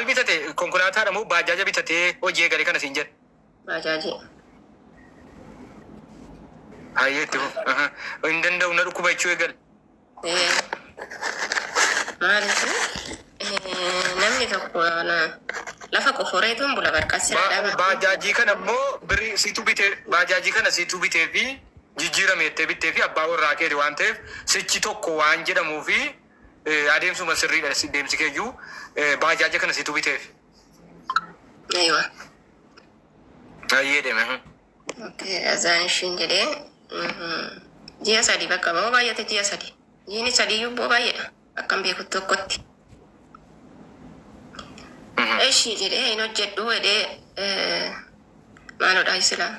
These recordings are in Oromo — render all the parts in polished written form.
Maal bitate konkolaataa moo baajaaja bitatee hojii eegale kana siin jedhe? Baajaaji. Hayyeetti hin danda'u na dhukkuba jechuu eegale. Maaliif namni tokko lafa qoforeetuun bula barqaasira. Baajaajii kana immoo birrii siitu bitee baajaajii kana siitu bitee fi jijjiirameettee bittee fi abbaa warraa keeti waan ta'eef sichi tokko waan jedhamuu fi adeemsuma sirriidha deemsi keeyyuu baajaaja kana siitu biteef. Aywa. Hayyee deeme. Azaan ishiin jedhee ji'a sadii bakka ba'oo baay'ate ji'a sadii. Jiini sadiiyyuu boo baay'eedha akkam beeku tokkotti. Ishii jedhee hin hojjedhu jedhee maalodhaa islaa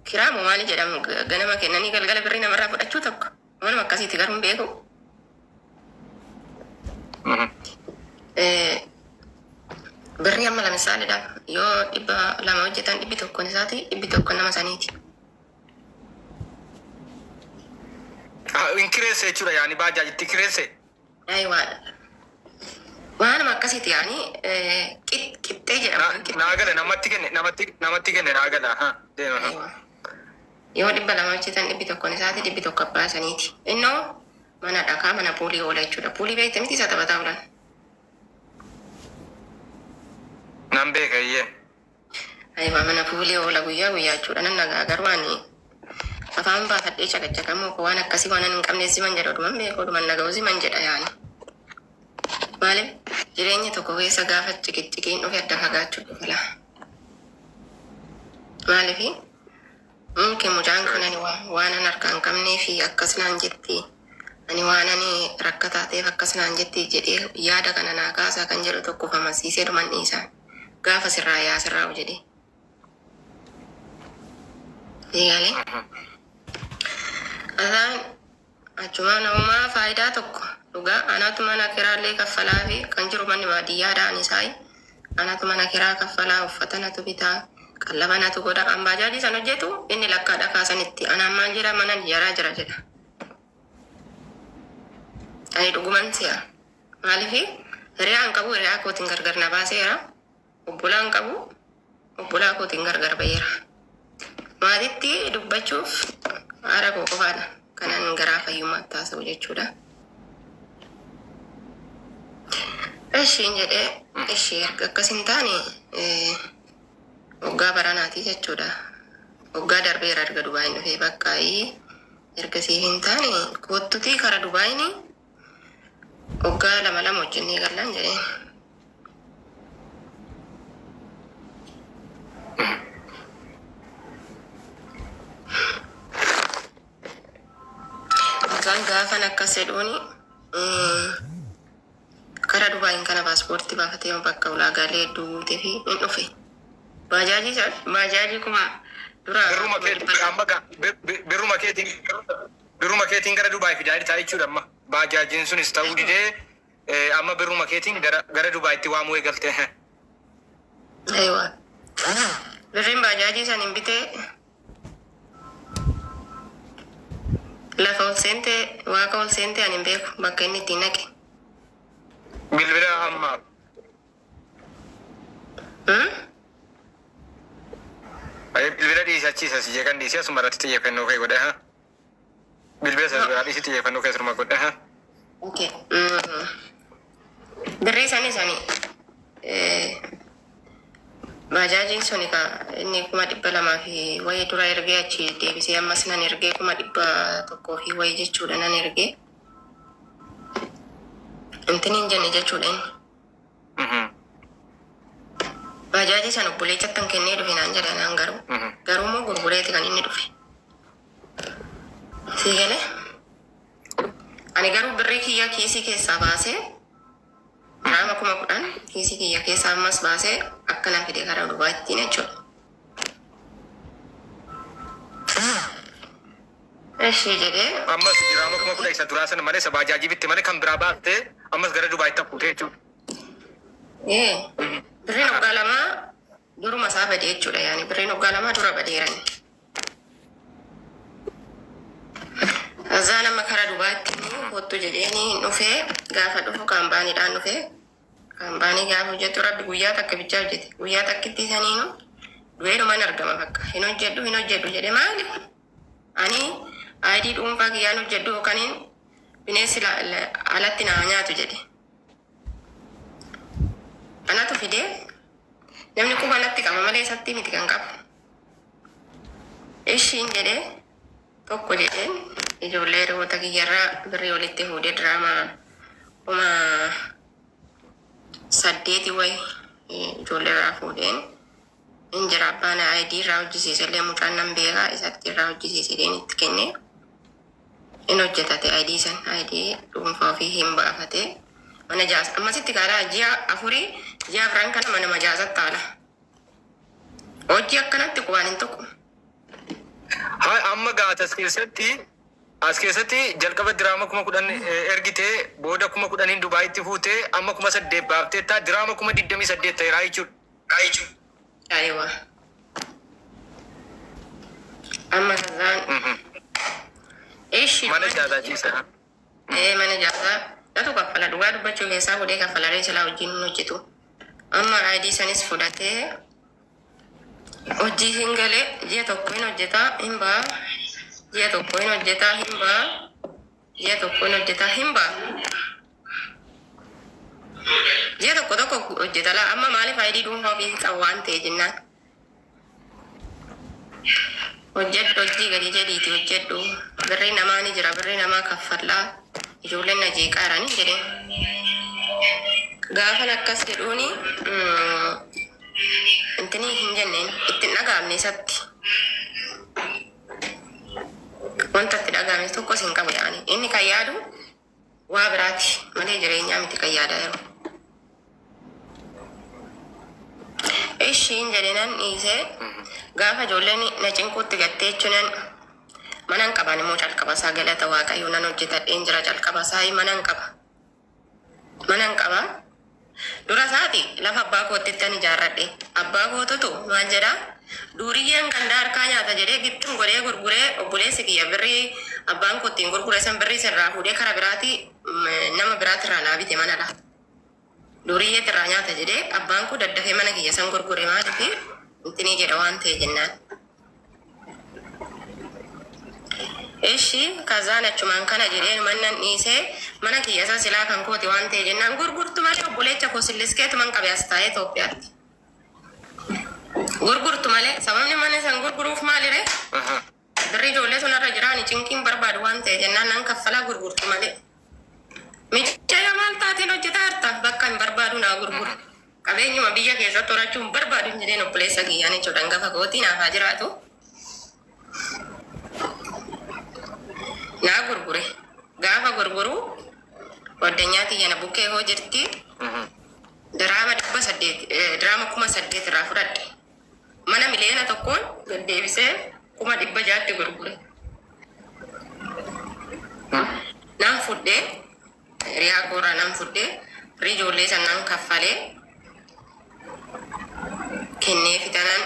kiraa moo maali jedhamu ganama kennanii galgala birrii namarraa fudhachuu tokko manuma akkasiitti garuu hin beeku. Birrii amma lama saalidha yoo 200 hojjetan 100 isaati 100 nama saniiti. Inkireesse jechuudha yaani baajaajitti kireesse. Aywaadha. Waanuma akkasiiti yaani qixxee jedhama. Naagala namatti kenne naagala. Yoo 200 hojjetan 100 isaati 100 abbaa saniiti. Innoo mana dhakaa mana puulii oola jechuudha. Puulii beekte miti isa taphataa oolan. Nan beeka iyyee. Aywa mana puulii oola guyyaa jechuudha. Nan nagaa garuu ani afaan baafadhee caqacaqamoo ko waan akkasii waan hin qabne siman jedha oduman beeku oduman naga'u siman jedha yaani. Maaliif jireenya tokko keessa gaafa ciqicciqiin dhufe adda fagaachuu dhufe laa. Maaliifi mungkin mucaan kun ani waan an harkaa hin qabnee fi akkas naan jetti ani waan ani rakkataa ta'eef akkas naan jetti jedhee yaada kana naa kaasaa kan jedhu tokko famasiisee dhuman dhiisaa gaafa sirraa yaa sirraa jedhee. Eegalee. Azaan achumaan uumaa faayidaa tokko dhugaa anatu mana kiraallee kaffalaa fi kan jiru manni baadiyyaadhaan isaayi anatu mana kiraa kaffalaa uffata natu bitaa qallaba natu godha kan baajaajii san hojjetu inni lakkaadha kaasanitti anaan maal jedha mana jaraa jira jedha. Ani dhuguman si'a maaliifi hiriyaan qabu hiriyaa kootiin gargar na baaseera obbolaan qabu obbolaa kootiin gargar ba'eera. Maatitti dubbachuuf haadha koo qofaadha kanan garaa fayyummaatti taasisuu jechuudha. Ishiin jedhee ishee erga akkas hin taane waggaa baranaatii jechuudha. Waggaa darbeera erga Dubaayin dhufee bakkaayii ergasii hin taane kottutii kara Dubaayini waggaa 2 hojjennee gallaan jedheen. Gaafan akkas jedhuuni kara Dubaayin kana paaspoortii baafatee bakka ulaagaalee hedduu guutee fi hin dhufe. Baajaajii kuma dura birruma keetiin gara Dubaay fidaa jirtaa jechuudha amma. Baajaajiin sunis ta'uu didee amma birruma keetiin gara Dubaayitti waamuu eegalte. Aywa. Birriin baajaajii san hin bitee lafa ol seente waaqa ol seente ani hin beeku bakka inni ittiin naqe. Bilbila amma. Bilbila dhiisachiisa si jeeqan dhiisee asuma irratti xiyyeeffannoo kee godhe. Bilbila sana biraa dhiisii xiyyeeffannoo kee asuma godhe. Birrii sani baajaajiin suni ka inni 200 fi wayii dura ergee achi deebisee ammas nan ergee 100 fi wayii jechuudha nan ergee. Intiniin jenne jechuudha inni. Baajaajii san obboleettattan kennee dhufe naan jedha naan garuu moo gurgureeti kan inni dhufe. Siigale ani garuu birrii kiyya kiisii keessaa baasee Nama 10,000 kiisii kiyya keessaa ammas baasee akkana fide karaa Dubaayittiin jechuudha. Ishee jedhee ammas jiraama 10,000 isa duraa sana malee isa baajaajii bitte malee kan biraa baaftee ammas gara Dubaayitti hafuutee jechuudha. Birriin waggaa 2 duruma isaa badee jechuudha yaani birriin waggaa 2 dura badeerani. Azaa nama karaa Dubaayitti kottu jedheeni dhufee gaafa dhufu kaampaaniidhaan dhufee Kambani gaafa hojjetu rabbi guyyaa takka bichaa hojjete. Guyyaa takkitti saniinu du'eerumaan argama bakka. Hin hojjedhu jedhe maali? Ani aayidii dhuunfaa kiyyaan hojjedhu yookaan bineensi alatti naa nyaatu jedhe. Anatu fidee namni quba natti qaba malee isatti miti kan qabu. Ishiin jedhee tokko jedheen ijoollee roota kiyyarraa birrii walitti fuudhee diraamaa kuma 8 wayi ijoollee irraa fuudheen injira abbaan aayidii irraa hojjisiisallee mucaan nan beekaa isatti irraa hojjisiisedeen itti kennee in hojjetate aayidii san aayidii dhuunfaa ofii hin baafate mana jaasa ammasitti kaadhaa ji'a 4 ji'a 4 kana mana majaasatti haala hojii akkanatti qubaan hin tokko. Amma gaata as keessatti jalqaba diraama 10,000 ergitee booda 10,000 Dubaayitti fuutee amma 8,000 baafteetta diraama 28 ta'eera jechuudha. Aywa. Amma kazaan. Mana jaataa ciisa. Mana jaataa. Natu kaffala dhugaa dubbachuu keessaa godhee kaffalaree silaa wajjin hojjetu. Amma aayidii sanis fudhatee hojii hin galee ji'a tokko hin hojjetaa hin baa. Ji'a tokko hin hojjetaa hin baa. Ji'a tokko hin hojjetaa hin baa. Ji'a tokko hojjeta laa amma maaliif aayidii dhuunfaa ofii qabu waan ta'e jennaan. Hojjedhu hojii gadi jedhiiti hojjedhu birrii namaa ni jira birrii namaa kaffallaa ijoolleen na jeeqaa jiranii jedheen. Gaafan akkas jedhuuni intini hin jenneen ittiin dhagaamne isatti. Wanta itti dhagaame tokkos hin qabu yaani inni kan yaadu waa biraati malee jireenyaa miti kan yaadaa jiru. Ishiin jedhenan dhiisee gaafa ijoolleen na cinquutti gattee jechuun manan qaban immoo calqabasaa galata waaqayyoo nan hojjetadheen jira calqabasaa manan qaba. Dura isaati lafa abbaa kootitti ani ijaarradhe abbaa kootutu maal jedhaa duuriyyeen kan harkaa nyaata jedhee gittin godhee gurguree obboleessi kiyya birrii abbaan koottiin gurgure san birrii sirraa fuudhee kara biraati nama biraatirraa naa bite mana laata. Duuriyyee irraa nyaata jedhee abbaan kun daddafee mana kiyya san gurgure maaliif intinii jedha waan ta'e jennaan. Ishi kazaan achumaan kana jedheen mannan dhiisee mana kiyya san silaa kan kooti waan ta'e jennaan gurgurtu malee obboleecha koo silliskeetuman qabe as taa'ee Itoophiyaatti. Gurgurtu malee sababni mana san gurguruuf maalire birrii ijoollee sunarra jiraan cinqiin barbaadu waan ta'e jennaan nan kaffalaa gurgurtu malee. Michaya maal taateen hojjetaa harta bakka hin barbaadu naa gurgura. Qabeenyuma biyya keessatti horachuu hin barbaadu hin jedheen obboleessa kiyyaan jechuudha hangafa kootii naaf haa jiraatu. Naa gurgure. Gaafa gurguru waddanyaa tiyyana bukkee hoo jirti. Diraama 8,000 irraa fudhadhe. Mana miliyoona tokkoon deddeebisee 600,000 gurgure. Naan fudhee riyaa gooraa nan fudhee firii ijoollee sanaan kaffalee kennee fitanan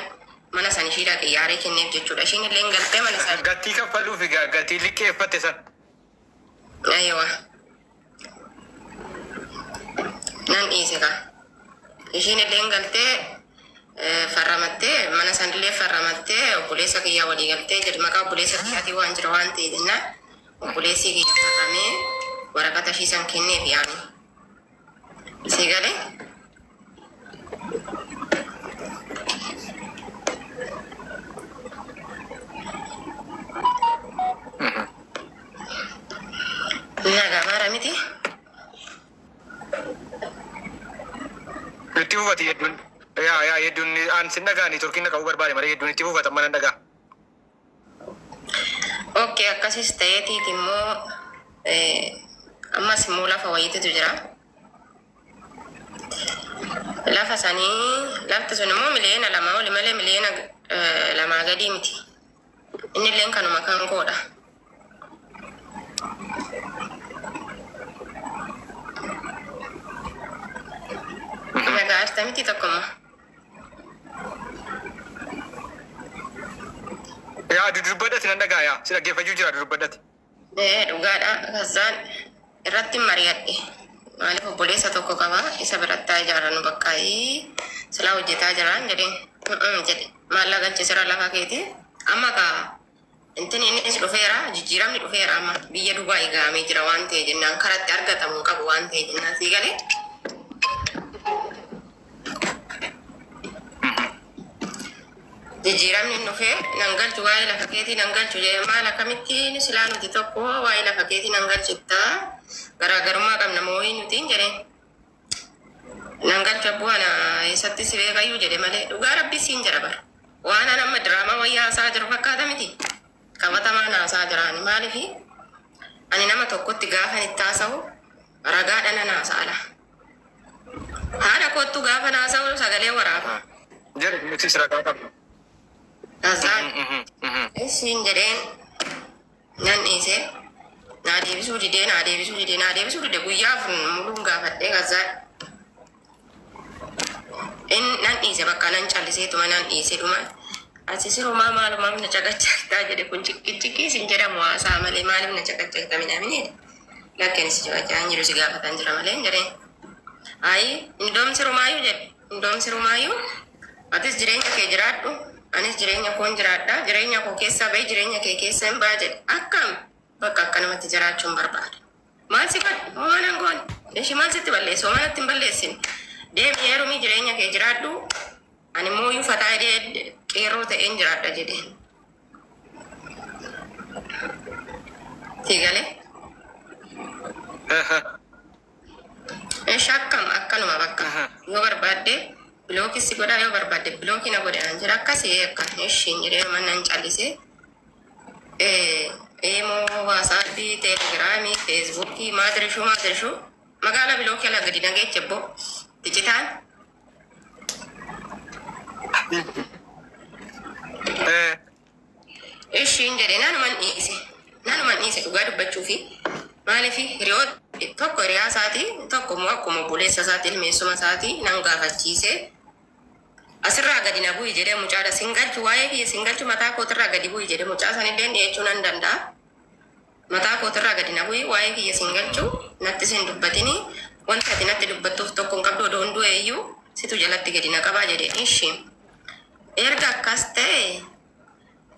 mana san ishiidha xiyyaaree kenneef jechuudha. Ishiin illee galtee mana san. Gatii kaffaluufi gatii liqqeeffatte san. Aywa. Nan dhiise kaa. Ishiin illee galtee farramattee mana san illee farramattee obboleessa kiyyaa walii galtee jedhu maqaa obboleessa kiyyaatii waan jira waan ta'e jennaan obboleessi kiyya farramee waraqata ishii san kenneef yaani. Si galee? Nagaa miti? Itti buufati hedduun. Yaa hedduun aan sin dhagaani turkiin qabu barbaade malee hedduun itti buufatan mana dhagaa. Okkee akkasis ta'eetiit immoo ammas immoo lafa wayititu jira. Lafa sanii lafti sun immoo miliyoona 2 oli malee miliyoona 2 gadi miti. Inni illee kanuma kan koodha. Nagaa arta miti tokkoma. Yaa dudubbadhati nan dhagaa yaa si dhaggeeffachuu jira dudubbadhati. Dhugaadha kasaan irratti mari'adhe maaliif obboleessa tokko qaba isa birattaa ijaarannu bakka silaa hojjetaa jiraan jedheen jedhe maallaqa galchisira lafa keeti amma kaa intin innis dhufeera jijjiiramni dhufeera amma biyya Dubaay gahamee jira waan ta'e jennaan karatti argatamu qabu waan ta'e jennaan sii galee jijjiiramni dhufee nan galchu waa'ee lafa keetii nan galchu jedhe maal akkamittiin silaa nuti tokko waa'ee lafa keetii nan galchittaa garaagarummaa qabna moo'ii nutiin jedheen nan galchu abbu'ana eessatti si beekayyuu jedhe malee dhugaa rabbi siin jedha bara waan an amma diraamaa wayyaa haasaa jiru fakkaata miti qabatamaan haasaa jiraani maaliifi ani nama tokkotti gaafan itti haasa'u ragaadha nan haasaala haadha kottu gaafan haasa'u sagalee waraaba jedhe nutis ragaa qabna. Azaan isiin jedheen nan dhiise naa deebisuu didee guyyaaf muluun gaafadhee azaan nan dhiise bakka nan calliseetuma nan dhiise dhuma asisirumaa maalumaaf na caqacaqtaa jedhe kun cikkichikii sin jedhamu haasaa malee maaliif na caqacaqta midhaminee lakkeen si caqacaqan jiru si gaafatan jira malee jedheen ayi hindoomsirumaayyuu jedhe hindoomsirumaayyuu atis jireenya kee jiraadhu anis jireenya koon jiraadha jireenya koo keessaa bahe jireenya kee keessa hin baa jedhe akkam bakka akka namatti jiraachuun barbaada maal si fadhu hoonan goone ishii maal sitti balleessu hoomanatti hin balleessine deemi heerumii jireenya kee jiraadhu ani immoo fataa hidhee qeerroo ta'een jiraadha jedheen tiigale ishi akkam akkanuma bakka yoo barbaadde bilookii si godhaa yoo barbaadde bilookii na godhan jira akkasii akka ishiin jedhee mannan callise eemoo waasaappii teelegiraamii feesbuukii maadirishuu magaala bilookii ala gadi nageeche boo dijitaan ishiin jedhee nanuman dhiise dhugaa dubbachuu fi maaliifi hiriyoo tokko hiriyaa isaatii tokko immoo akkuma obboleessa isaatii ilmeessuma isaatii nan gaafachiise asirraa gadi na bu'i jedhee mucaadha singalchu waa'ee biyya singalchu mataa kootirraa gadi bu'i jedhee mucaa sanillee dhiyeechuu nan danda'a mataa kootirraa gadi na bu'i waa'ee biyya singalchu natti sin dubbatini wanta ati natti dubbattuuf tokko hin qabdu odoo hunduu eeyyuu situ jalatti gadi na qabaa jedhee ishii erga akkas ta'e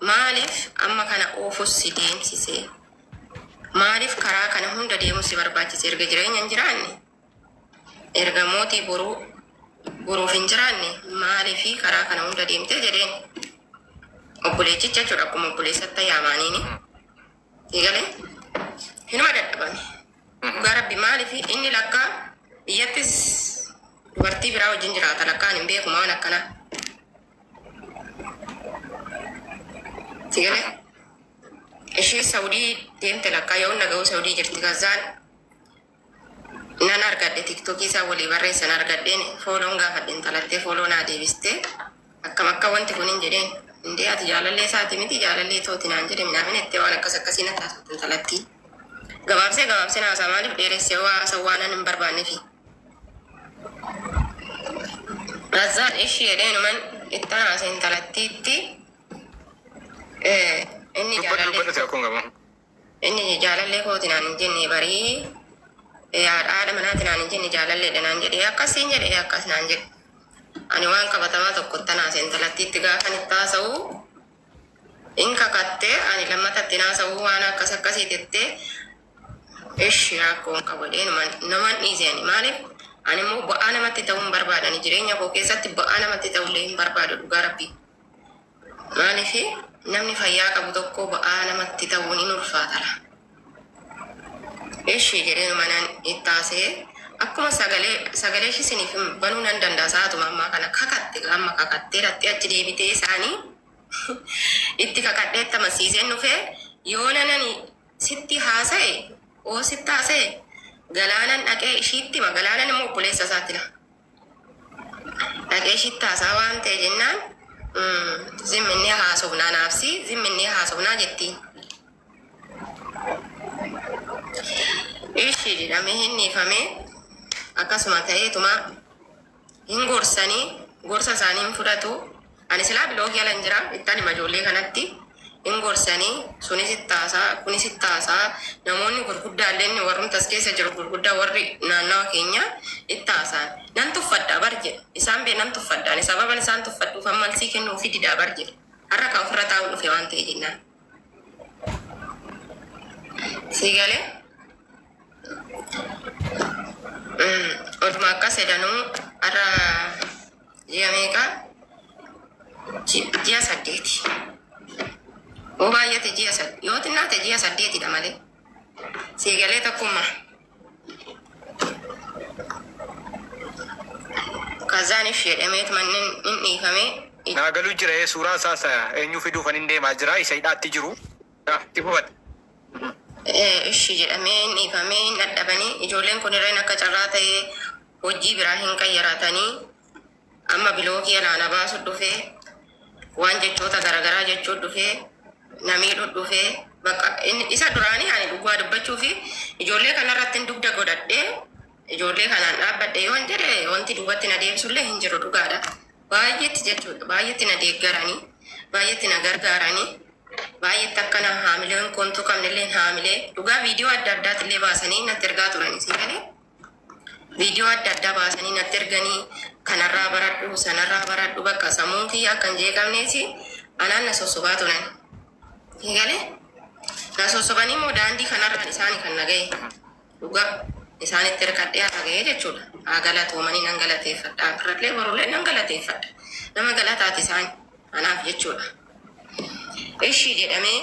maaliif amma kana oofus si deemsise maaliif karaa kana hunda deemu si barbaachise erga jireenya hin jiraanne erga mootii boruuf hin jiraanne maaliifi karaa kana hunda deemte jedheen obboleechicha jechuudha akkuma obboleessatti yaamaaniini eegalee hinuma dadhabame dhugaa rabbi maaliifi inni lakkaa biyyattis dubartii biraa wajjin jiraata lakkaan hin beekuma waan akkanaa eegalee ishii saudii deemte lakkaa yoo naga'u saudii jirti gazaan nan argadde tiktokii isaa walii barreessan argaddeen fooloon gaafadheen talattee fooloo naa deebiste akkam akka wanti kun hin jedheen indee ati jaalallee isaati miti jaalallee tooti naan jedhe minaamin ettee waan akkas akkasii na taasiften talattii gabaabsee naasaa maaliif dheeressee waa nan hin barbaannefi razzaan ishii jedheenuman itti naaseen talattiitti inni jaalallee kooti naan hin jenne barii haadha manaatiin naan hin jenne jaalalleedha naan jedhee akkasiin jedhee akkas naan jedhe ani waan qabatamaa tokkotti naaseen talattiitti gaafan itti haasa'u in kakattee ani lammatatti naasa'u waan akkas akkasii tettee ishi rakkoon qabadhee naman dhiiseen maaliif ani immoo bu'aa namatti ta'uu hin barbaadani jireenya koo keessatti bu'aa namatti ta'ullee hin barbaadu dhugaa rabbii maaliif namni fayyaa qabu tokko bu'aa namatti ta'uun hin ulfaatala ishii jedheen manaan itti haasee akkuma sagalee isiniif banuu nan danda'a sa'aatuma ammaa kana kakatte amma kakattee rattee achi deebitee isaanii itti kakadhee tamasiiseen dhufee yoo nanani sitti haasa'e oo sitti haasa'e galaanan dhaqee ishiitti galaanan immoo obboleessa isaatila dhaqee ishiitti haasaa waan ta'e jennaan zimminni haasofnaa naafsi zimminni haasofnaa jettiin ishii jedhamee hin dhiifamee akkasuma ta'eetuma hin gorsanii gorsa isaanii hin fudhatu ani silaa biloogii ala hin jira ittaan hima ijoollee kanatti Ingorsanii sunis ittaasaa kunis ittaasaa namoonni gurguddaalleen warrumti as keessa jiru gurguddaa warri naannawa keenya ittaasaan nan tuffadhaa bar jedhe isaan bee nan tuffadhaan sababan isaan tuffadhuuf ammalsii kennuufi didaa bar jedhe har'a kan ofirra taa'u dhufe waan ta'e jennaan siigalee oduma akkas jedhanuu har'a ji'a meeqa ji'a 8 baay'ate ji'a 8 yoo xinnaate ji'a 8dha malee siigalee tokkummaa kazaaniif jedhameet manneen hin dhiifame naagalu jira suuraa isaas eenyu fiduufan hin deemaa jira isa hidhaatti jiru tifufadha ishi jedhamee hin dhiifame hin dadhabanii ijoolleen kun irreen akka carraa ta'ee hojii biraa hin qayyaratanii amma bilookii alaana baasu dhufee waan jechoota garagaraa jechuu dhufee namii dhufee bakka isa duraanii ani dhugaa dubbachuu fi ijoollee kanarratti hin dugda godhadhee ijoollee kanaan dhaabbadhe yoo hin jedhe wanti dubbatti na deebsullee hin jiru dhugaadha baay'eetti jechuudha baay'eetti na deeggaranii baay'eetti na gargaaranii baay'eetti akkana haamileen kontu qabnillee haamilee dhugaa viidiyoo adda addaatillee baasanii natti ergaa turanii siigalee viidiyoo adda addaa baasanii natti erganii kanarraa baradhu sanarraa baradhu bakka sammuun kiyya akkan jeeqamneesi anaan na sossobaa turan siigalee na sossobanii immoo daandii kanarraan isaanii kan naga'e dhugaa isaanitti hirkadhee haa ga'ee jechuudha haa galatoomanii nan galateeffadha akirratlee barullee nan galateeffadha nama galataati isaan anaaf jechuudha ishii jedhamee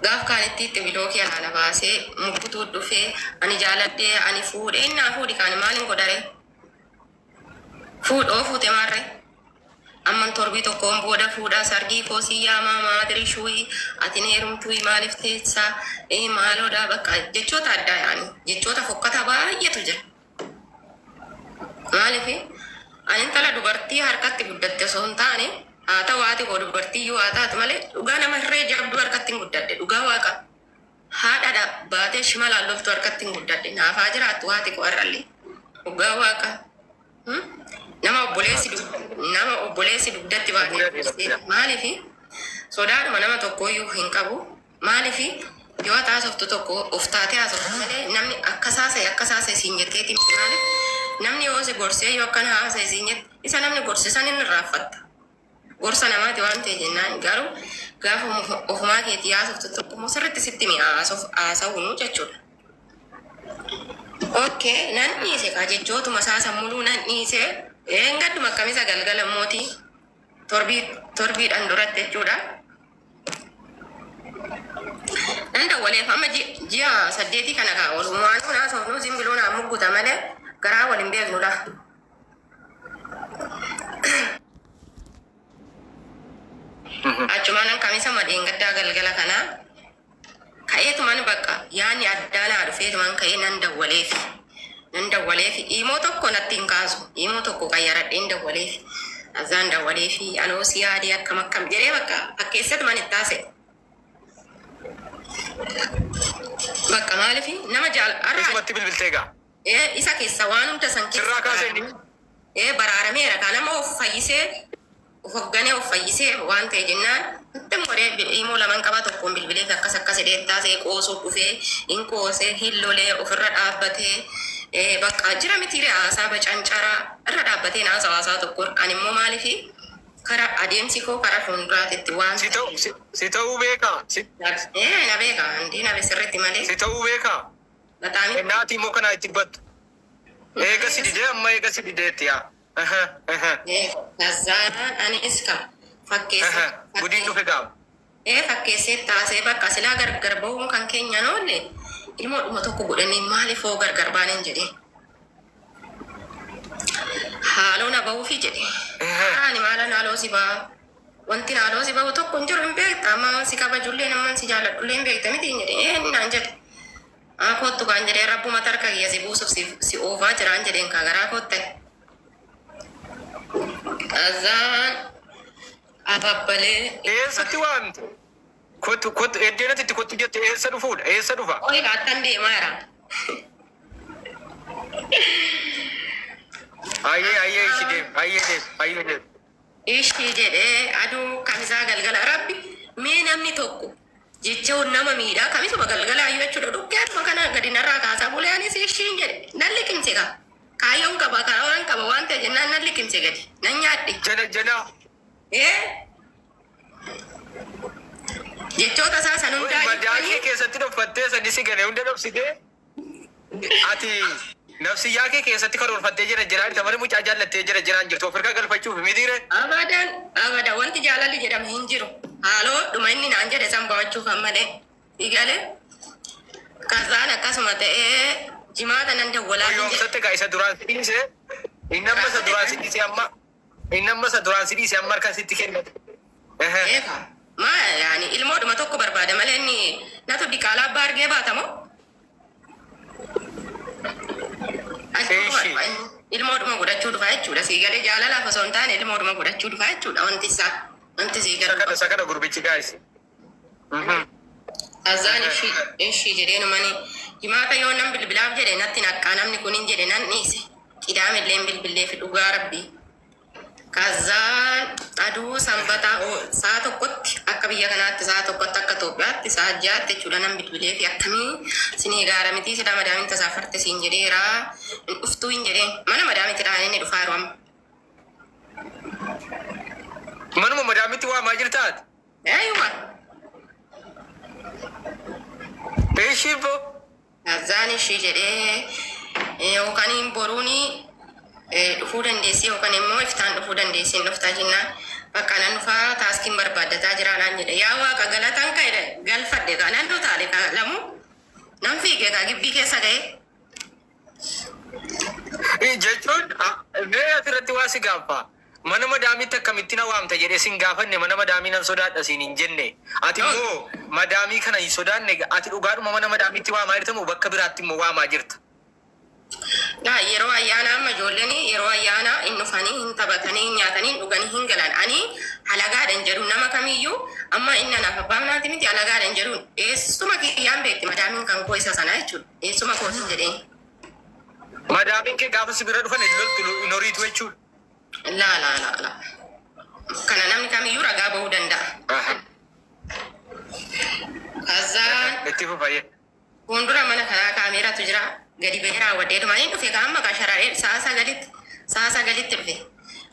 gaaf kaanitti itti bilookii alaala baasee mukkutuu dhufee ani jaaladhee ani fuudhee innaa fuudhi kaani maalin godhare fuudhoo fuute maarre amman torbii tokkoon booda fuudhaa sargii koosii yaamaa maadiri shuuyi ati neerumtuuyi maaliif teessaa maaloodhaa bakka jechoota addaa yaani jechoota fokkata baay'eetu jira maaliif ani intala dubartii harkatti guddatte osoo hin taane haa ta'u haati koo dubartii yoo haa taatu malee dhugaa nama hirree jabduu harkatti hin guddadde dhugaa waaqa haadha baatee shimalaan loltu harkatti hin guddadde naafaa jiraattu haati koo har'allee dhugaa waaqa nama obboleessi dugdatti baatee maaliif sodaadhuma nama tokkooyyuu hin qabu maaliif yoo taasoftu tokko of taatee haasoftu malee namni akka saasa'e siin jetteeti maaliif namni yoo si gorsee yoo akkana haasa'e siin jette isa namni gorsisan inni raaffatta gorsa namaati waan ta'e jennaan garuu gaafa ofumaa keetii haasoftu tokko sirriitti sitti haasa'uunu jechuudha. Okay, nan dhiise kaa jechootuma isaa sammuluu nan dhiise gaduma akkamisa galgala mootii torbiidhaan duratti jechuudha. Nan dawwaleef amma ji'a 8 kana kaa walumaan haasofnu simbiloon haa mugguta malee garaa waliin beeknudha. Achumaan kamisa madeen gaddaa galgala kanaa ka'eetumaan bakka yaani addaa naa dhufeetumaan ka'ee nan dawwaleefi imoo tokko natti hin kaasu imoo tokko qayyaradhee hin dawwaleefi azaan dawwaleefi anoo si yaadee akkam jedhee bakka fakkeessatumaan itti haase bakka maaliifi nama isumatti bilbiltee gaa isa keessa waan hunda san sirraa kaasee baraarameera kaa nama of fayyisee of hoggane of fayyisee waan ta'e jennaan ittiin godhee imoo laman qaba tokkoon bilbileef akkas deettaasee qoosuu dhufee hin qoosee hin lolee ofirra dhaabbatee bakka jira mitiire haasaa bacancaraa irra dhaabbatee naasa haasaa tokko ani immoo maaliifi karaa adeemsi koo karaa fuulduraatitti waan si ta'uu beekaa na beekaa hundi na sirriitti malee si ta'uu beekaa bataami naati immoo kanaa itti battu eega si didee amma eega si dideetti yaa Nazaraan anis kam fakkeessa. Gudiin dhufe gaama. Fakkeessee taasee bakka silaa gargar bahuun kan keenya noolle ilmoo dhuma tokko godhanii maaliif hoo gargar baaneen jedhee. Haaloo na bahuufi jedhe. Ani maalan haaloo si baha. Wanti haaloo si bahu tokko hin jiru hin beekta. Amma si kabajullee namman si jaaladhullee hin beekta miti hin jedhe. Inni naan jedhe. Kottu kan jedhee rabbuma tarka kiyya si buusuuf si oofaa jiraan jedheen kaa garaa kottee. Azaan ababbalee eessatti waamte kottu eddeenatitti kottu jette eessa dhufuudha eessa dhufa oyi kaattan deemaa jira ayyee ishi deem ayyee deem ishii jedhee aduu kamisaa galgala rabbi mee namni tokko jechuun nama miidhaa kamitu galgalaa yoo jechuudha dhuggeetuma kana gadi narraa kaasaa bulaanis ishiin jedhe nan liqimse qaba kaayyoon qaba karooran qaba waan ta'e jennaan nan liqimse gadi nan nyaadhe jana jechoota isaa san hundaa madaakee keessatti dhuffattee sadisi galee hunda dhobsitee ati nafsiyyaa kee keessatti karoorfattee jira tamani mucaa jaallattee jiraan jirtu ofirkaa galfachuuf mitiire abadan wanti jaalalli jedhame hin jiru haaloo dhuma inni naan jedhe san bawachuuf ammalee igale kasaan akkasuma ta'ee jimaata nan dawwalaa yoomsatte gaa isa duraan sidhiise innamma isa duraan sidhiise amma harkaan sitti kennate ma yaani ilmoodhuma tokko barbaada malee inni natu diqaalaa abbaa argee baatamoo ilmoodhuma godhachuu dhufa jechuudha sii galee jaalalaaf osoo hin taane ilmoodhuma godhachuu dhufa jechuudha wanti sii galee sakana gurbichi gaayisi azaan ishii jedhee numani jimaata yoo nan bilbilaaf jedhe natti naqqaa namni kun hin jedhe nan dhiise qidaamillee bilbilee fi dhugaa rabbii kazaan aduu sanbata saa tokkotti akka biyya kanaatti saa tokkotti akka Itoophiyaatti saa jaatti jechuudha nan bilbilee fi akkamii sinii gaara mitii sidha madaamin tasaafarte siin jedheera hin dhuftuu hin jedheen mana madaamiti dhaan inni dhufaa jiru amma. Manuma madaamitti waamaa jirtaati? Eeyuma. Eeshiifo? Kazaan ishii jedhee yookaan hin boruuni dhufuu dandeessi yookaan immoo iftaan dhufuu dandeessi hin dhuftaa jennaan bakka nan dhufaa taaskiin barbaaddataa jiraanaan jedhe yaa waaqa galataan ka'e galfadhe kaa nan dhutaale kaa lamu nan fiige kaa gibbii keessa ga'e. Jechuun mee asirratti waa si gaafa mana madaamitti akkamittiin waamta jedhee sin gaafanne mana madaamii nan sodaadha siin hin jenne ati immoo madaamii kana hin sodaanne ati dhugaadhuma mana madaamitti waamaa jirta moo bakka biraatti immoo waamaa jirta? Yeroo ayyaanaa amma ijoolleen yeroo ayyaanaa hin dhufanii hin taphatanii hin nyaatanii hin dhuganii hin galan ani halagaadhan jedhu nama kamiyyuu amma inni anaaf abbaa manaati miti halagaadhan jedhu eessuma kiyyaan beekti madaamiin kan koo isa sana jechuudha eessuma kootiin jedheen. Madaamiin kee gaafa si bira dhufan hin horiitu jechuudha. La kana namni kamiyyuu ragaa bahuu danda'a. Kazaan itti fufayyee. Fuuldura mana kanaa kaameeraatu jira. Gadi bahee raawwadee dhuma inni dhufe kaan maqaa sharaa'ee sa'a sagalitti dhufe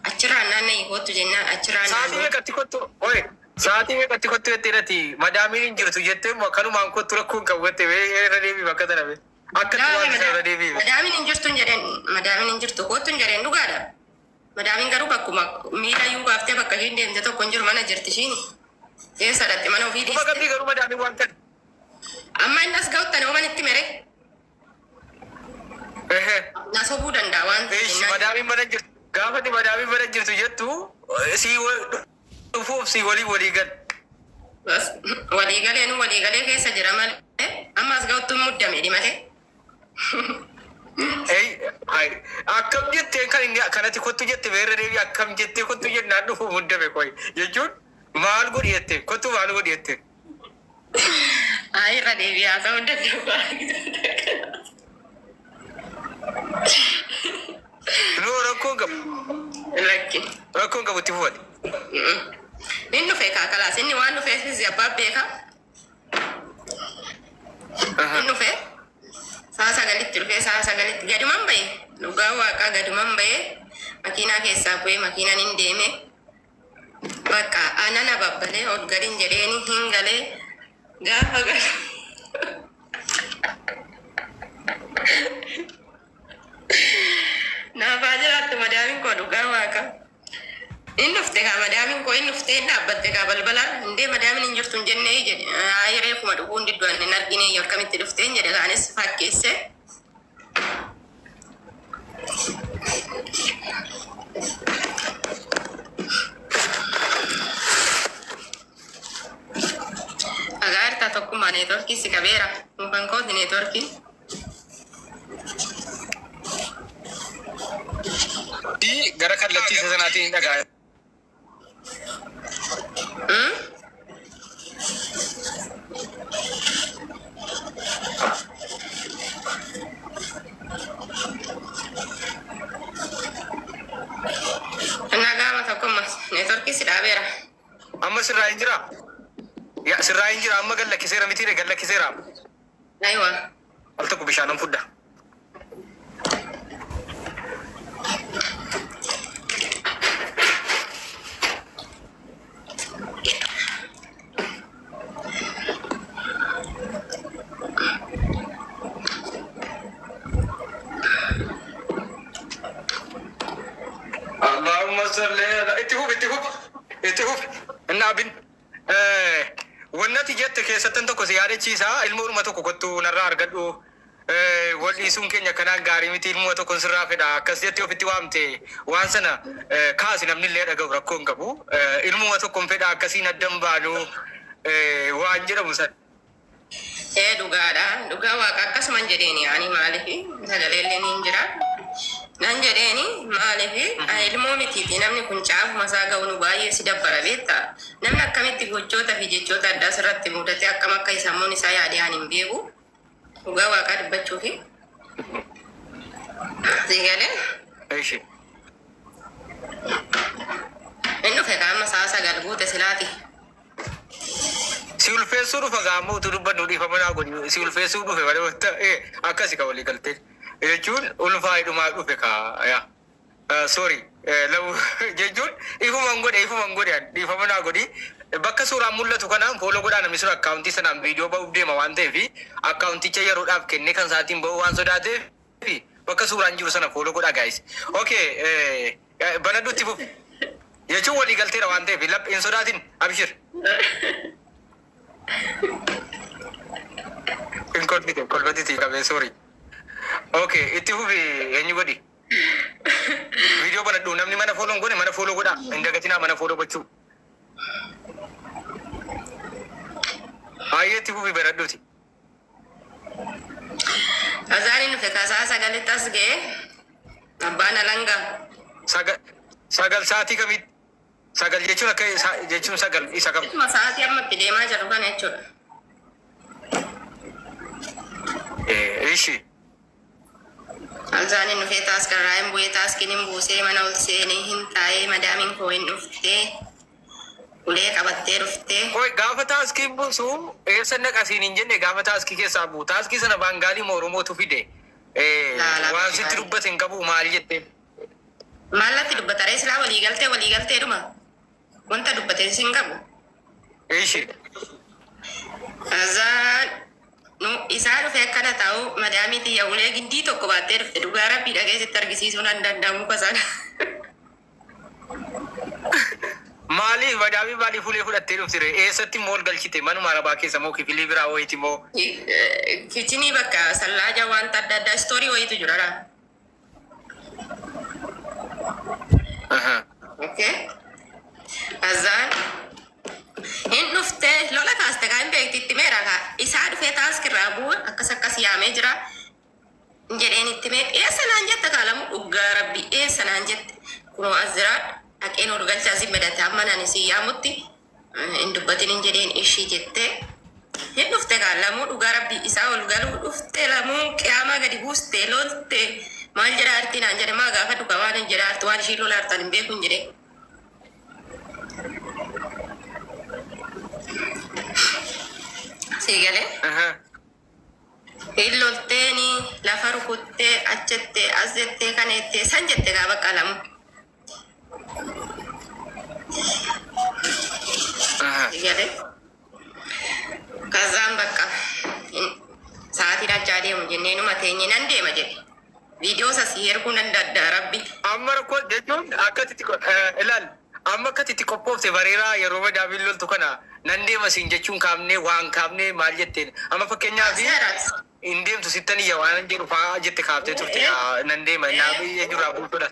achirraan naanna'ii kottu jennaan achirraan sa'aatii meeqatti kottu oye sa'aatii meeqatti kottu jettee irratti madaamiin hin jirtu jettee immoo akkanumaan kottu rakkoon qabatte irra deebiif akka tana be akka waan isa irra deebiif madaamiin hin jirtu hin jedheen madaamiin hin jirtu kottu hin jedheen dhugaadha madaamiin garuu bakkuma miila iyyuu baaftee bakka ishiin deemte tokko hin jiru mana jirti ishiin keessa dhatti mana ofii dhiiste. Kuma qabdii garuu madaamiin waan ta'e. Amma inni as ga'utti ani ooman itti mere. Nasobuu danda'a waan ta'eef. Madaamiin mana jirtu gaafati madaamiin mana jirtu jettu sii dhufuuf sii walii gal. Waliigalee keessa jira malee amma as ga'utti muddame di malee. Akkam jettee kan inni akkanatti kottu jette beerra deebii akkam jettee kottu jennaan dhufu muddame koy jechuun maal godhi jette kottu maal godhi jette. Irra deebii haa ta'u danda'u. No rakkoon qabu. Rakkoon qabu itti fufate. Inni dhufee kaakalaas inni waan dhufeefis abbaa beeka. Inni dhufee sa'a sagalitti dhufee sa'a sagalitti gaduman bahe dhugaa waaqaa gaduman bahe makiinaa keessaa bu'ee makiinaan hin deeme bakka anana babbalee ol gadiin jedheeni hin galee gaafa galu. Naafaa jiraattu madaamiin koo dhugaa waaqa. Inni dhufte kaa madaamiin koo inni dhuftee inni dhaabbatte kaa balbalaan hundee madaamiin hin jirtu hin jennee jedhe ayiree kuma dhuguun didduan hin argine akkamitti dhuftee jedhe kaanis fakkeesse. Agaartaa tokkummaa neetworkii si qabeera mukaan kooti neetworkii. Gara kallattii isa sanaatiin hin dhagaa'e. Nagaama tokkummaa neetworkii si dhaabeera. Amma sirraa hin jiraa? يا سراين جرا أما قال لك كسيرة متيرة قال لك كسيرة أيوة قلتكم بشانم فدا اللهم صل على اتهوب النابن والنتيجة كيستن تكو سيارة چيسا المور ما تكو كتو نرار قدو واللي سون كينيا كنا غاري متي المو تكو سرا فدا كسيتي وفتي وامتي وانسنا كاسي نمني لير اغو ركون كبو المو ما تكو فدا كسينا دمبانو وانجرا مسا dhugaa waaqa akkasuman jedheeni ani maalifi sagaleellee niin jira nan jedheeni maalifi ilmoo mitiiti namni kun caafuma isaa ga'u nu baay'ee si dabbara beekta namni akkamitti gochoota fi jechoota addaa sirratti mudate akkam akka sammuun isaa yaadee ani hin beeku dhugaa waaqaa dubbachuufi sigalee ايش inni dhufe qaama isaa sagal guute silaati siul fesu du fagamo tu dubban du famana go siul fesu du fe wala wata akasi ka wali galte jun ul faidu ma du fe ka ya sorry law jejun ifu mangode yan di famana go di bakka sura mullatu kana follow goda na misura account sana video ba ubde ma wante fi account che yaro daf kenne kan satin ba wan sodate fi bakka sura njiru sana follow goda guys okay bana du tifu jejun wali galte ra wante fi lab in sodatin abshir Incognito kabe sorry. Okay, itu hubi anybody. Video bana do namni mana follow goda. Inda gatina mana follow bachu. Ayati hubi beraduti. azani nufe kasa sagale tasge abana langa Sagal saati kamit. Sagal jechun akka jechun sagal isa kam. ma saati amma deemaa jiru kana jechuudha Ishi. azani nufe taas karaayin bu'ee taas kinin buusee mana ol seenee hin taa'ee madaamin koo hin dhuftee ulee qabattee dhuftee Oi gaafa taaskii buusu eessa naqasiin hin jenne gaafa taaskii keessaa buu taaskii sana baangaalii Oromootu fide waan sitti dubbate hin qabu maal jette maallatti dubbataree silaa waliigaltee dhuma wanta dubbatee sin qabu Ishi. azaan nu isaa dhufe akkana ta'u madaamii xiyya ulee gindii tokko baattee dhufte dhugaa rabbii dhageessitti argisiisuun hin danda'amu kasaan Maaliif madaamii maaliif fuulee fudhattee dhuftire eessatti mool galchite manuma arabaa keessa moo kifilii biraa wayiti moo kichinii bakka sallaaja wanta adda addaa istoorii wayitu jirara okay azaan hin dhufte lola kaaste kaa hin beektitti meera kaa isaa dhufee taaskirraa bu'u akkas yaamee jira jedheen itti mee eessa naan jette kaalamu dhugaa rabbii eessa naan jette kunoo as jira dhaqeen urgalchaa si medate amma naan isii yaamutti hin dubbatin hin jedheen ishii jette hin dhufte kaalamu dhugaa rabbii isaa ol galuu dhufte lamuu qiyaamaa gadi buuste lolte maal jedha arti naan jedhe maa gaafa dhugaa waan hin jedha arti waan ishii lola artan hin beeku hin jedhe sigale hillolteeni lafa rukuttee achattee as jettee kaneettee san jette gaa bakka lamu sigale kazaan bakka sa'aatiin achaa deemu jennee numa teenye nan deema jedhe viidiyoo sasii erguu nan daddaa rabbi amma rakkoo jechuun akkasitti ilaal amma akkasitti qophoofte bareeraa yeroo madaabiin loltu kana nan deema siin jechuun kaafnee waan kaafnee maal jetteen amma fakkeenyaaf hin deemtu sittan iyya waan jedhu fa'aa jette kaaftee turte nan deema naabii eenyurraa buutuudha.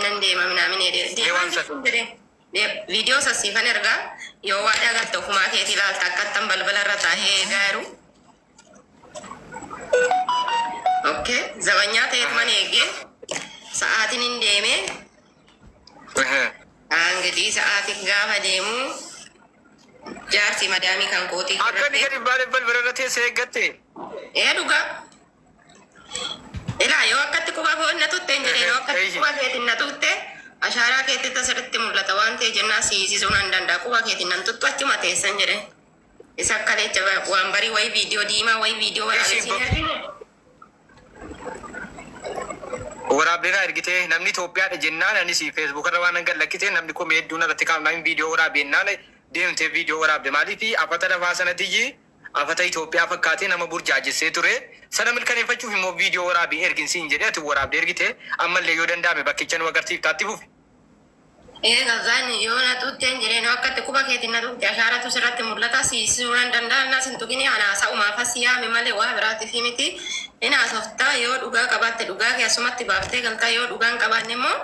nan deema minaamin jedhe viidiyoo sasiifan ergaa yoo waa dhagatte ofumaa keetii ilaalta akkattan balbala irra taa'ee eegaa jiru. Okay, zabanyaa ta'etu mana eegee sa'aatiin hin deemee Angadi sa'aatiin gaafa deemu jaarsi madaamii kan kootii Akkani gadi baal bira teessee eeggatte. Dhugaa. Ilaa yoo akkatti quba foon na tutte hin jedhee yoo akkatti quba feetiin na tutte ashaaraa keetti asirratti mul'ata waan ta'e jennaa siisisuun an danda'a quba keetiin nan tuttu achuma teessan jedhe isa akka leecha waan barii wayii viidiyoo diimaa wayii viidiyoo waraabesiin waraabdeedha ergitee namni Itoophiyaadha jennaan anis feesbuuk irra waan hangan lakkitee namni koo hedduun irratti kaa'amnaan viidiyoo waraabennaan deemtee viidiyoo waraabde maaliif afata lafaa sanatiyyi afata Itoophiyaa fakkaatee nama burjaajessee ture sana milkaneeffachuuf immoo viidiyoo waraabii erginsiin jedhee ati waraabde ergitee ammallee yoo danda'ame bakkicha nu agarsiif taatti fufi. Gazaan yoo na tuutteen jedheen akkatti quba keetiin na tuutte ashaaratu sirratti mul'ata siisuu nan danda'a na sintuqini anaasa umaafas yaame malee waa biraatiif miti inaasoftaa yoo dhugaa qabaatte dhugaa keessumatti baaftee galtaa yoo dhugaan qabaanne immoo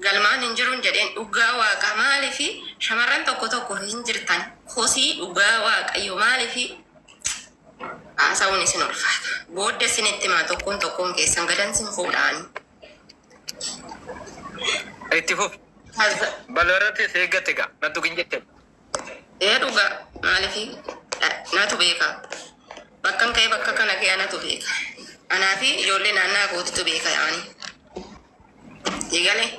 galmaan hin jiruun jedheen dhugaa waaqa maaliifi shamarran tokko tokko hin jirtan kosii dhugaa waaqayyo maaliifi haasa'uun isin ulfaata booddee isinitti maa tokkoon keessan gadansin fuudhaani. Itti fufi. Balwarratti seeggate gaa nattu kin jette. Dhugaa maaliifi natu beeka bakkan ka'e bakka kana ka'e natu beeka anaa fi ijoollee naannaa kootitu beeka yaani. Egalee.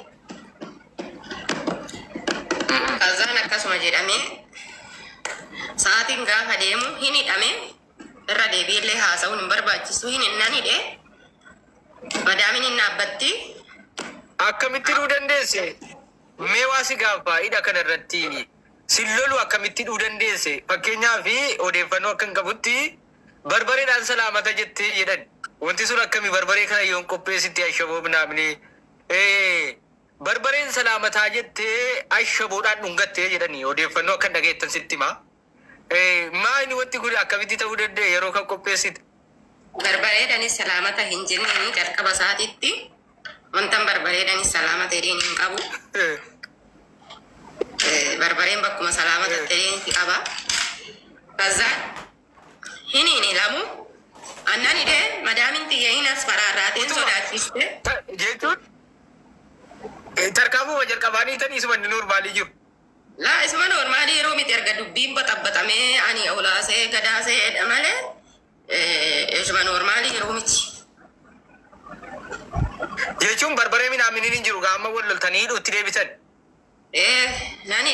Kazaan akkasuma jedhamee sa'aatiin gaafa deemu hin hidhame irra deebiillee haasa'uun hin barbaachisu hin hinnan hidhe madaamin hin dhaabbatti. Akkamitti dhuu dandeesse? Mee waa si gaafa hidha kana irratti sin lolu akkamitti dhuu dandeesse? Fakkeenyaaf odeeffannoo akka hin qabutti barbareedhaan salaamata jettee jedhan wanti sun akkamii barbaree kana yoon qopheessitti ashaboo binaamni barbareen salaamataa jettee ashaboodhaan dhungattee jedhanii odeeffannoo akka dhageettan sitti himaa. Maa inni wanti kun akkamitti ta'uu danda'e yeroo kan qopheessite? Barbareedhanis salaamata hin jenneen jalqaba isaatiitti wantan barbareedhanis salaamata jedheen hin qabu. Barbareen bakkuma salaamata jedheen qaba. Kazaan hin lamu annan hidhee madaamin xiyya hin as faraarraateen sodaachiste. Jechuun tarkaanfuma jalqabaanii tan isuma normaalii jiru. Laa isuma normaalii yeroo miti erga dubbiin baxabbaxamee ani olaasee gadaasee malee isuma normaalii yeroo miti. Jechuun barbaree minaaminiin hin jiru gaama wal loltanii hidhuutti deebisan. Nani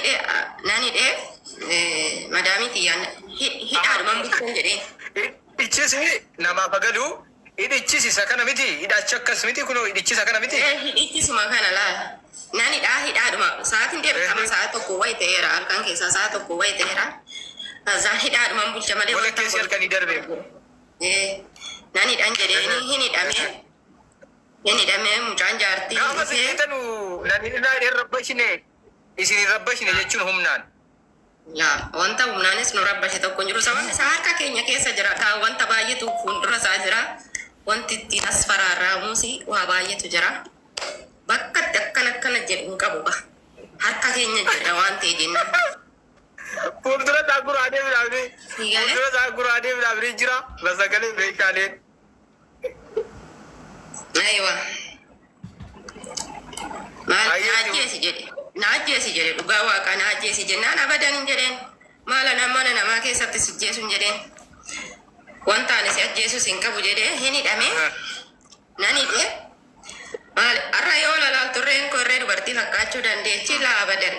hidhee madaamii xiyyaan hidhaadhuman bulchan jedheen. Hidhichisi namaaf agalu hidhichisi isa kana miti hidhachi akkas miti kunoo hidhichisa kana miti. Hidhichisuma kana laa. Nani hidhaadhuma sa'aatiin deebitama sa'a tokko wayi ta'eera halkan keessaa sa'a tokko wayi ta'eera. Kazaan hidhaadhuman bulcha malee. Wala keessi halkanii darbe. Nani hidhan jedheeni hin hidhamee mucaan jaartii. Gaafa sittanu nani hidhaan rabbashine isin rabbashine jechuun humnaan. Laa wanta humnaanis nu rabbashe tokko hin jiru sababni isaa harka keenya keessa jira wanta baay'eetu fuuldura isaa jira wanti ittiin as faraarraamuusi waa baay'eetu jira bakka akkana jedhu hin qabu harka keenya jira waan ta'e jenna. Fuuldura isaa guraadee bilaabni fuuldura isaa guraadee bilaabni jira lasagalee beekaaleen. Aywa maal naajjeesi jedhe dhugaa waaqa naajjeesi jennaan abadan hin jedheen maala namana namaa keessatti sijjeesu hin jedheen wanta ani si ajjeesus hin qabu jedhee hin hidhame nan hidhe maal har'a yoo lalaalturreen koo irree dubartii fakkaachuu dandeechi laa abadan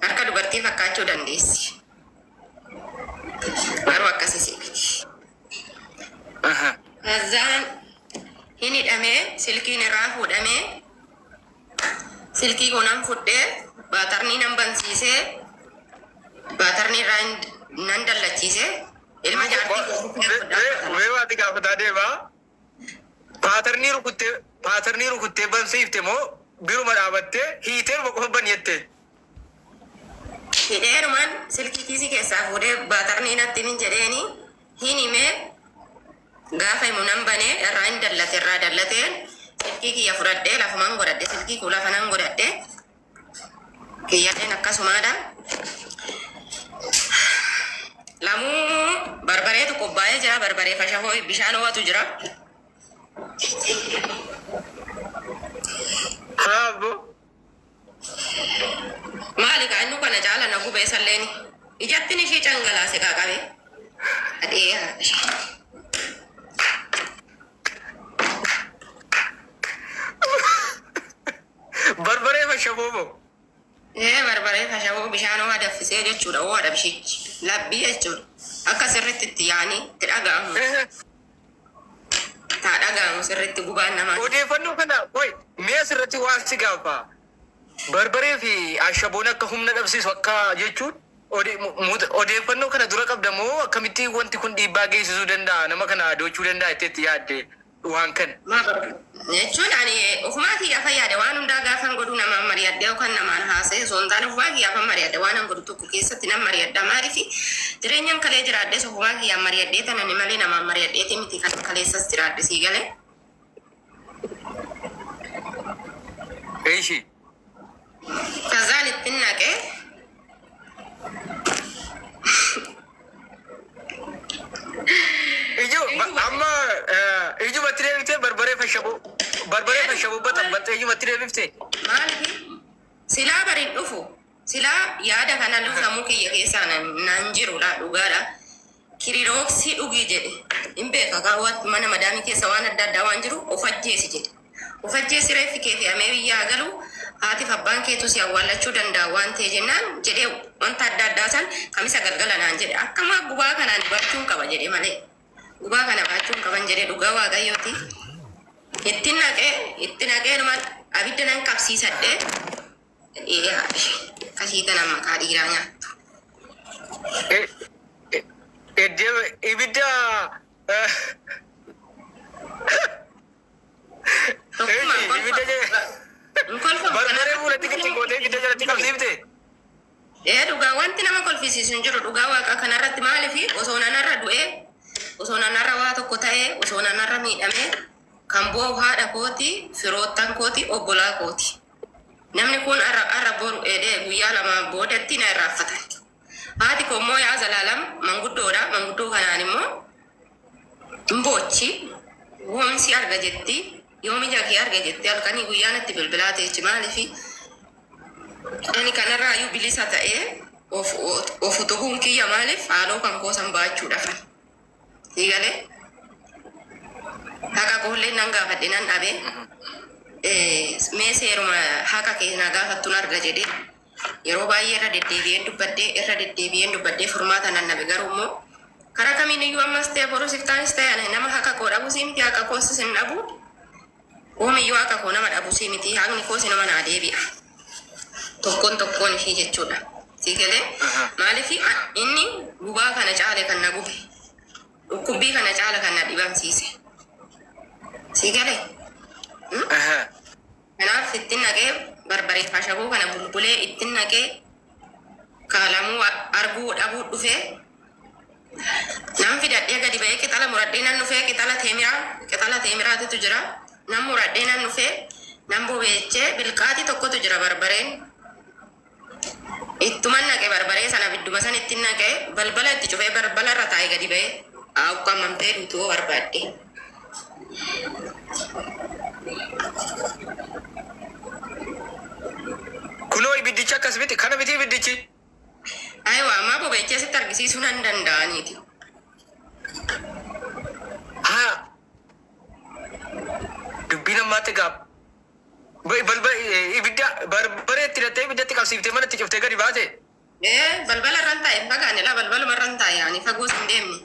harka dubartii fakkaachuu dandeessi garuu akkasii miti. Kazaan hin hidhamee silkiin irraa fuudhamee silkii kunan fudhee baatarnii nan bansiisee baatarnii irraa nan dallachiisee ilma jaartii waati gaafataa deemaa paatarnii rukuttee bansiifte moo biruma dhaabattee hiiteeruma qofa ban jette. Hidheerumaan silkii kiisii keessaa fuudhee baatarnii natti min jedheeni hin himee gaafa himu nan banee irraa hin dallate irraa dallateen silkii kiyya fudhadhee lafumaan godhadhe silkii kuu lafa nan godhadhe kiyyadheen akkasumaadha. Lamuu barbareetu qophaa'ee jira barbaree fashafoo bishaan ho'atu jira. Haabo. Maali kaannu kana caala na gubee salleeni ijattin ishii cangalaase qaaqabe adee barbaree fashaboo. Barbaree fashaboo bishaan waa daffisee jechuudha. Waa dabshichi labbii jechuudha. Akka sirriitti itti yaa'anii itti dhaga'amu. Taa dhaga'amu sirriitti gubaan namaa. Odeeffannoo kana mee asirratti waan si gaafa. Barbaree fi ashaboon akka humna dhabsiisu akka jechuun odeeffannoo kana dura qabda moo akkamitti wanti kun dhiibbaa geessisuu danda'a nama kana doochuu danda'a itti yaadde waan kana. Jechuun ani ofumaa kiyyaa fayyade waan hundaa gaafan godhu namaan mari'adde yookaan namaan haasa'e osoo hin taane ofumaa kiyyaa mari'adde waan an godhu tokko keessatti nam mari'adda maaliifi jireenyaan kalee jiraaddes ofumaa kiyyaa mari'addee tanani malee namaan mari'addeeti miti kan kaleessas jiraadde sii galee. Eeshi. Kazaan ittiin naqee amma ijumatti deebiftee barbaree fashaboo baxabattee ijumatti deebiftee. Maaliifi silaa bariin dhufu silaa yaada kana lufamuu kiyya keessaa nan jirudha dhugaadha. Kirirooksii dhugii jedhe hin beeka kaawwatti mana madaamii keessa waan adda addaa waan jiru of ajjeesi jedhe. Of ajjeesi reeffi kee fe'amee biyyaa galu haatiif abbaan keetu si awwaallachuu danda'a waan ta'e jennaan jedhee wanta adda addaa san kamisa galgala naan jedhe akkama gubaa kanaan baachuun qaba jedhe malee gubaa kana baachuun qaban jedhe dhugaa waaqayyooti. Itti naqee numa abidda nan qabsiisadhee kashiita nama maqaa dhiiraa nyaattu. Ibidda barbaree fuulatti gadi gootee ibidda jalatti qabsiifte. Dhugaa wanti nama kolfisiisu hin jiru dhugaa waaqa kanarratti maaliifi osoo nanarra du'ee osoo nanarra waa tokko ta'ee osoo nanarra miidhamee kan boo'u haadha kooti firoottan kooti obbolaa kooti. Namni kun arra boru eedee guyyaa lama boodatti na irraanfatan. Haati koo immoo yaa zalaalam manguddoodha. Manguddoo kanaan immoo mboochi woomsi arga jetti yoomi jagee arga jetti halkanii guyyaan itti bilbilaa teechi maaliifi ani kanarraa iyyuu bilisa ta'ee of utubuun kiyya maaliif haaloo kan koosan baachuudhaaf. Siigalee haqa koollee nan gaafadhe nan dhabe mee seeruma haqa kee na gaafattuun arga jedhe yeroo baay'ee irra deddeebi'een dubbadhee furmaata nan dhabe garuu immoo karaa kamiin iyyuu ammas ta'e borus iftaanis ta'e nama haqa koo dhabuu sii miti haqa koos sin dhabu oomiyyuu haqa koo nama dhabuu sii miti haqni koos nama naa deebi'a tokkoon ishee jechuudha. Siigalee maaliif inni gubaa kana caale kan na gube dhukkubbii kana caala kan na dhibamsiise. Siigalee kanaaf ittiin naqee barbaree fashaboo kana bulbulee ittiin naqee kaalamuu arguu dhabuu dhufee nam fidadhee gadi ba'ee qixala muradhee nan dhufee qixala teemiraatitu jira nam muradhee nan dhufee nam bobeechee bilqaatii tokkotu jira barbareen ittuman naqee barbaree sana bidduma san ittiin naqee balbala itti cufee balbala irra taa'ee gadi ba'ee uqqammamtee duutuu barbaadde. Kunoo ibiddichi akkas miti kana miti ibiddichi. Ayiwa ammaa bobeechee sitti argisiisuu nan danda'aniiti. Haa dubbii namaatti gaaf. Ibidda barbaree itti hidhattee ibiddatti qabsiiftee mana itti cuftee gadi baate. Balbala irraan taa'e fagaane laa balbaluma irraan taa'e ani fagoos hin deemne.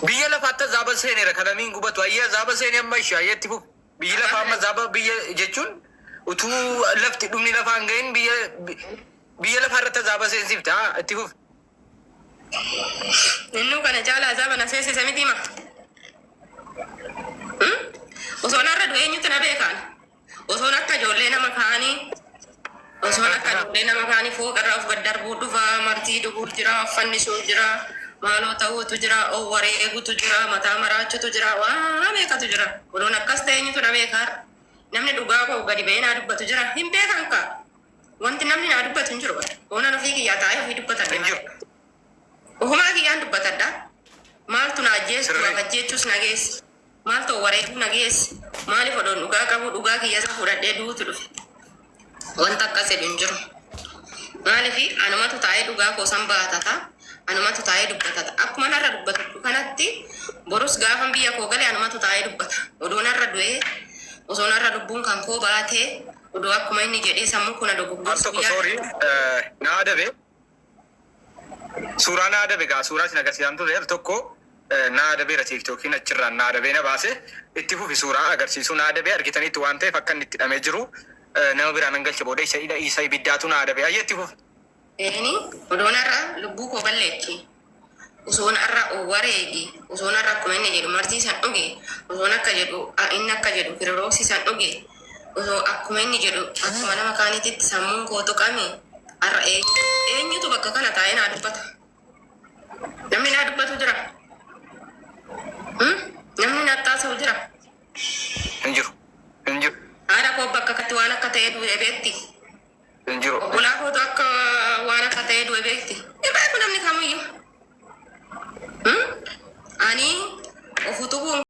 Biyya lafaatti zaaba seeneera kanamiin gubatu ayyaa zaaba seenee amma ishee ayyaatti fuuf biyyi lafaa amma zaaba biyya jechuun utuu lafti dhumni lafaa hin gahin biyya lafaa irratti zaaba seensifte itti fuuf. Innuu kana caalaa zaaba na seensise miti hima. Osoo narra du'e eenyutu na beekaan osoon akka ijoollee nama kaanii fooqarraa of gaddarbuu dhufaa martii dhuguu jira fannisuun jira maaloo ta'uutu jira owwaree eegutu jira mataa maraachutu jira waa beekatu jira odoon akkas ta'e eenyutu na beekaa namni dhugaa koo gadi ba'ee naa dubbatu jira hin beekan ka wanti namni naa dubbatu hin jiru oonan ofii kiyyaa taa'ee ofii dubbatadha ofumaa kiyyaan dubbatadha maaltu na ajjeesu ajjeechuus na geessi maaltu wareeguu na geessi maaliif odoon dhugaa qabu dhugaa kiyyasa fudhadhee duutu dhufe wanta akkas jedhu hin jiru maaliifi anumatu taa'ee dhugaa koosan baatata anumatu taa'ee dubbatata akkuma narra dubbatu kanatti borus gaafan biyya koo galee anumatu taa'ee dubbata odoo narra du'ee osoon irra lubbuun kan koo baatee odoo akkuma inni jedhee sammuu kuna dogoggorsu tokko soorii na adabe suuraa na adabe gaa suuraa sin agarsiisan ture tokko na adabeera tiiktookiin achirraan na adabee na baase itti fufi suuraa agarsiisuu na adabee argitanitti waan ta'eef akka inni itti hidhamee jiru nama biraan hangalcha booda isa ibiddaatu na adabee ayye itti fufi. Odoon irra lubbuu koo balleechi. Osoon irra wareegi. Osoon irra akkuma inni jedhu martii san dhuge. Osoon akka jedhu inni akka jedhu kiroosi san dhuge. Osoo akkuma inni jedhu akkuma nama kaaniititti sammuun koo tuqame har'a eenyutu bakka kana taa'ee naa dubbata. Namni naa dubbatu jira. Namni naa taasisu jira. Hin jiru. Hin jiru. Haadha koo bakka katti waan akka ta'ee du'e beekti. Hin jiru. Obbolaa kootu akka waan akka ta'ee du'e beekti. Irraa kun namni kamiyyuu. Ani of utubuun